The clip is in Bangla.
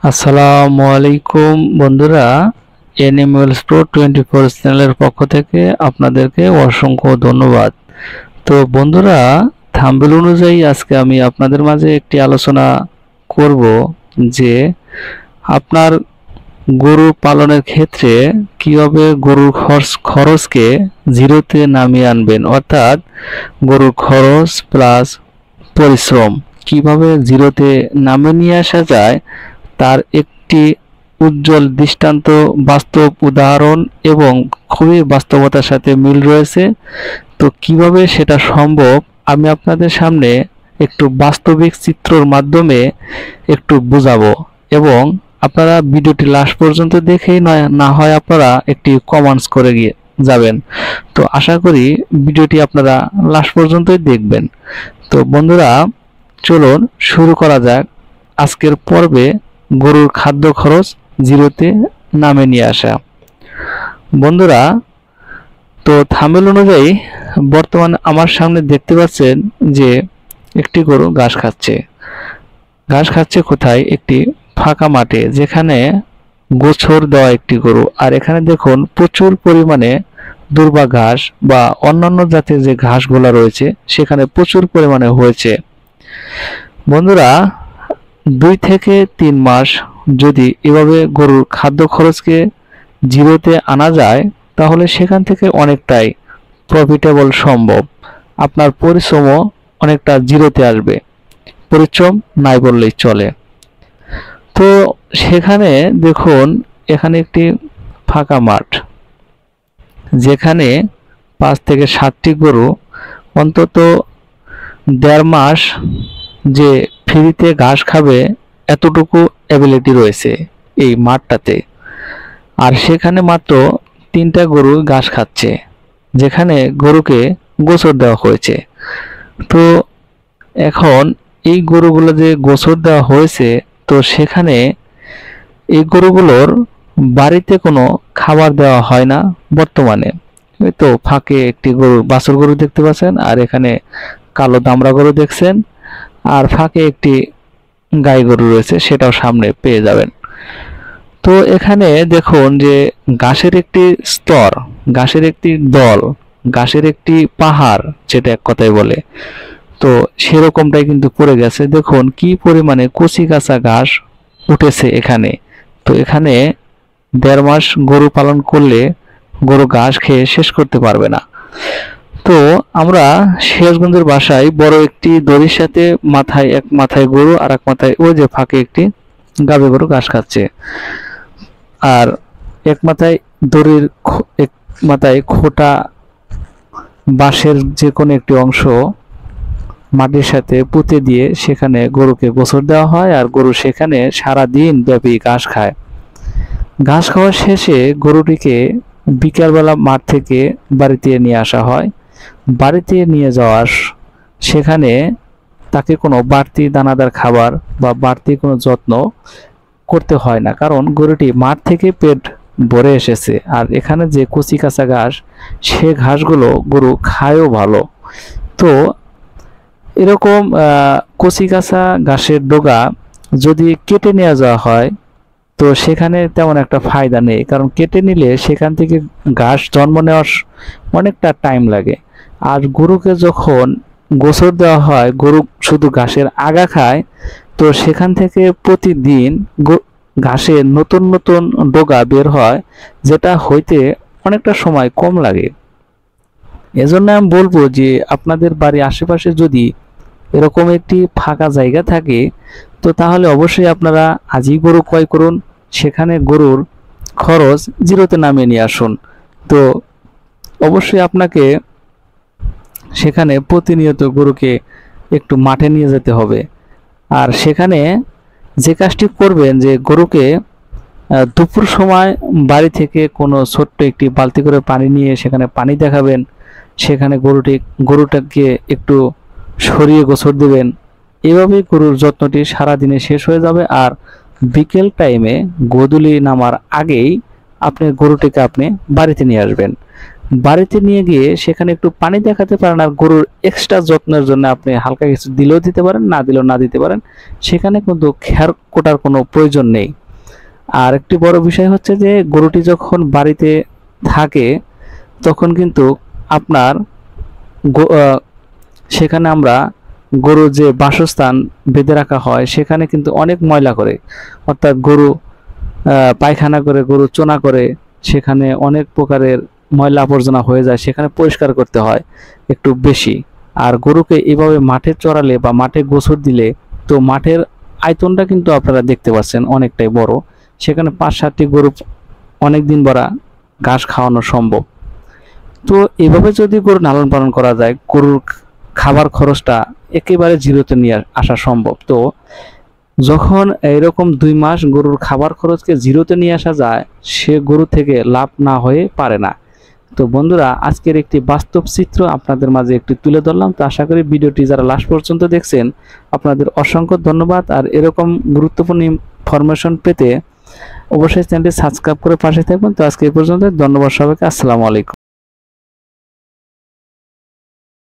আসসালামু আলাইকুম বন্ধুরা, এনিম্যালস প্রো 24 চ্যানেলের পক্ষ থেকে আপনাদেরকে অসংখ্য ধন্যবাদ। তো বন্ধুরা, থাম্বনেল অনুযায়ী আজকে আমি আপনাদের মাঝে একটি আলোচনা করব যে আপনার গরু পালনের ক্ষেত্রে কিভাবে গরুর খরচকে জিরোতে নামিয়ে আনবেন, অর্থাৎ গরুর খরচ প্লাস পরিশ্রম কিভাবে জিরোতে নামিয়ে নিয়ে আসা যায় তার একটি উজ্জ্বল দৃষ্টান্ত, বাস্তব উদাহরণ এবং খুবই বাস্তবতার সাথে মিল রয়েছে। তো কিভাবে সেটা সম্ভব আমি আপনাদের সামনে একটু বাস্তবিক চিত্রর মাধ্যমে একটু বোঝাবো, এবং আপনারা ভিডিওটি লাস্ট পর্যন্ত দেখেই না হয় আপনারা একটি কমেন্টস করে গিয়ে যাবেন। তো আশা করি ভিডিওটি আপনারা লাস্ট পর্যন্তই দেখবেন। তো বন্ধুরা, চলুন শুরু করা যাক আজকের পর্বে গরুর খাদ্য খরচ জিরোতে নামে নিয়ে আসা। বন্ধুরা, তো থাম্বনেল অনুযায়ী বর্তমানে আমার সামনে দেখতে পাচ্ছেন যে একটি গরু ঘাস খাচ্ছে। ঘাস খাচ্ছে কোথায়? একটি ফাঁকা মাঠে, যেখানে গোছর দেওয়া একটি গরু। আর এখানে দেখুন প্রচুর পরিমাণে দুর্বা ঘাস বা অন্যান্য জাতের যে ঘাসগুলো রয়েছে সেখানে প্রচুর পরিমাণে হয়েছে। বন্ধুরা, 2 থেকে 3 মাস যদি এভাবে গরুর খাদ্য খরচকে জিরোতে আনা যায়, তাহলে সেখান থেকে অনেকটাই প্রফিটেবল সম্ভব। আপনার পরিশ্রমও অনেকটা জিরোতে আসবে, পরিশ্রম নাই বললেই চলে। তো সেখানে দেখুন, এখানে একটি ফাঁকা মাঠ, যেখানে 5 থেকে 7টি গরু অন্তত 1.5 মাস যে ফ্রিতে ঘাস খাবে এতটুকু অ্যাবিলিটি রয়েছে এই মাঠটাতে। আর সেখানে মাত্র 3টা গরু ঘাস খাচ্ছে, যেখানে গরুকে গোসর দেওয়া হয়েছে। তো এখন এই গরুগুলো যে গোসর দেওয়া হয়েছে, তো সেখানে এই গরুগুলোর বাড়িতে কোনো খাবার দেওয়া হয় না বর্তমানে। এই তো ফাঁকে একটি গরু, বাছুর গরু দেখতে পাচ্ছেন, আর এখানে কালো দামড়া গরু দেখছেন, আর ফাঁকে একটি গাই গরু রয়েছে, সেটাও সামনে পেয়ে যাবেন। তো এখানে দেখুন যে ঘাসের একটি স্তর, ঘাসের একটি দল, ঘাসের একটি পাহাড়, যেটা এক কথায় বলে, তো সেরকমটাই কিন্তু পড়ে গেছে। দেখুন কি পরিমাণে কচি কাঁচা ঘাস উঠেছে এখানে। তো এখানে 1.5 মাস গরু পালন করলে গরু ঘাস খেয়ে শেষ করতে পারবে না। তো আমরা সিরাজগঞ্জের বাসায় বড় একটি দড়ির সাথে এক মাথায় গরু আর এক মাথায় ওই যে ফাঁকে একটি গাভী গরু ঘাস খাচ্ছে, আর এক মাথায় দড়ির এক মাথায় খোটা বাঁশের যে কোনো একটি অংশ মাটির সাথে পুঁতে দিয়ে সেখানে গরুকে গোসর দেওয়া হয়, আর গরু সেখানে সারা দিন ব্যাপী ঘাস খায়। ঘাস খাওয়া শেষে গরুটিকে বিকালবেলা মাঠ থেকে বাড়িতে নিয়ে আসা হয়। বাড়িতে নিয়ে যাওয়ার সেখানে তাকে কোনো বাড়তি দানাদার খাবার বা বাড়তি কোনো যত্ন করতে হয় না, কারণ গরুটি মাঠ থেকে পেট ভরে এসেছে। আর এখানে যে কচি কাঁচা ঘাস, সে ঘাসগুলো গরু খায়ও ভালো। তো এরকম কচি কাঁচা ঘাসের ডগা যদি কেটে নিয়ে যাওয়া হয়, তো সেখানে তেমন একটা ফায়দা নেই, কারণ কেটে নিলে সেখান থেকে ঘাস জন্ম নেওয়ার অনেকটা টাইম লাগে। আর গরুকে যখন গোসর দেওয়া হয়, গরু শুধু ঘাসের আগা খায়, তো সেখান থেকে প্রতিদিন ঘাসে নতুন নতুন ডগা বের হয়, যেটা হইতে অনেকটা সময় কম লাগে। এজন্য আমি বলবো যে আপনাদের বাড়ির আশেপাশে যদি এরকম একটি ফাঁকা জায়গা থাকে, তো তাহলে অবশ্যই আপনারা আজই গরু ক্রয় করুন, সেখানে গরুর খরচ জিরোতে নামিয়ে নিয়ে আসুন। তো অবশ্যই আপনাকে সেখানে প্রতিনিয়ত গরুকে একটু মাঠে নিয়ে যেতে হবে। আর সেখানে যে কাজটি করবেন, যে গরুকে দুপুর সময় বাড়ি থেকে কোনো ছোট্ট একটি বালতি করে পানি নিয়ে সেখানে পানি দেখাবেন, সেখানে গরুটাকে একটু সরিয়ে গোসর দেবেন। এভাবেই গরুর যত্নটি সারাদিনে শেষ হয়ে যাবে। আর বিকেল টাইমে গোধূলি নামার আগেই আপনি গরুটিকে বাড়িতে নিয়ে আসবেন। বাড়িতে নিয়ে গিয়ে সেখানে একটু পানি দেখাতে পারেন, আর গরুর এক্সট্রা যত্নের জন্য আপনি হালকা কিছু দিলেও দিতে পারেন, না দিলেও না দিতে পারেন। সেখানে কিন্তু খ্যার কোটার কোনো প্রয়োজন নেই। আর একটি বড় বিষয় হচ্ছে যে গরুটি যখন বাড়িতে থাকে তখন কিন্তু আপনার সেখানে আমরা গরুর যে বাসস্থান বেঁধে রাখা হয় সেখানে কিন্তু অনেক ময়লা করে, অর্থাৎ গরু পায়খানা করে, গরু চোনা করে, সেখানে অনেক প্রকারের ময়লা আবর্জনা হয়ে যায়, সেখানে পরিষ্কার করতে হয় একটু বেশি। আর গরুকে এভাবে মাঠে চড়ালে বা মাঠে গোসর দিলে তো মাঠের আয়তনটা কিন্তু আপনারা দেখতে পাচ্ছেন অনেকটাই বড়, সেখানে 5-7টি গরু অনেক দিন ভরা ঘাস খাওয়ানো সম্ভব। তো এভাবে যদি গরু লালন পালন করা যায়, গরুর খাবার খরচটা একেবারে জিরোতে নিয়ে আসা সম্ভব। তো যখন এরকম 2 মাস গরুর খাবার খরচকে জিরোতে নিয়ে আসা যায়, সে গরু থেকে লাভ না হয়ে পারে না। তো বন্ধুরা, আজকের একটি বাস্তব চিত্র আপনাদের মাঝে একটু তুলে ধরলাম। তো আশা করি ভিডিওটি যারা লাস্ট পর্যন্ত দেখছেন আপনাদের অসংখ্য ধন্যবাদ। আর এরকম গুরুত্বপূর্ণ ইনফরমেশন পেতে অবশ্যই চ্যানেলটি সাবস্ক্রাইব করে পাশে থাকবেন। তো আজকে এই পর্যন্ত, ধন্যবাদ সবাইকে। আসসালামু আলাইকুম।